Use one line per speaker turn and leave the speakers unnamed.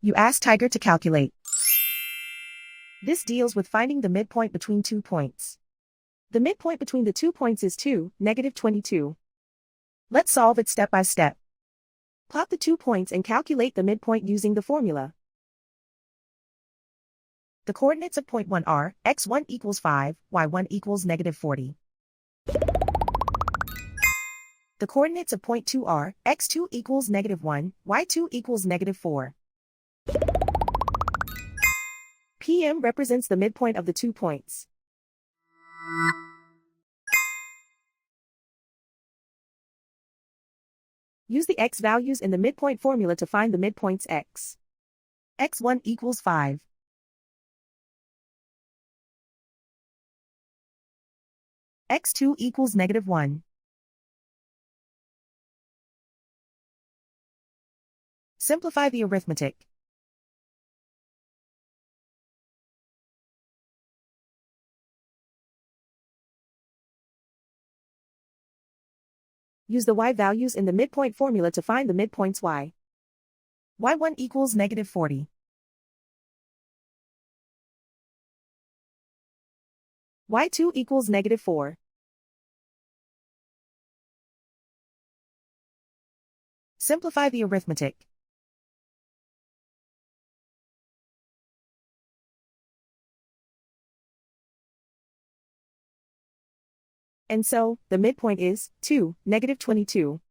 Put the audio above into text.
You ask Tiger to calculate. This deals with finding the midpoint between 2 points. The midpoint between the 2 points is 2, -22. Let's solve it step by step. Plot the 2 points and calculate the midpoint using the formula. The coordinates of point 1 are x1 equals 5, y1 equals -40. The coordinates of point 2 are x2 equals -1, y2 equals -4. PM represents the midpoint of the 2 points. Use the x values in the midpoint formula to find the midpoints x. x1 equals 5. x2 equals -1. Simplify the arithmetic. Use the y values in the midpoint formula to find the midpoints y. y1 equals -40. y2 equals -4. Simplify the arithmetic. And so, the midpoint is 2, -22.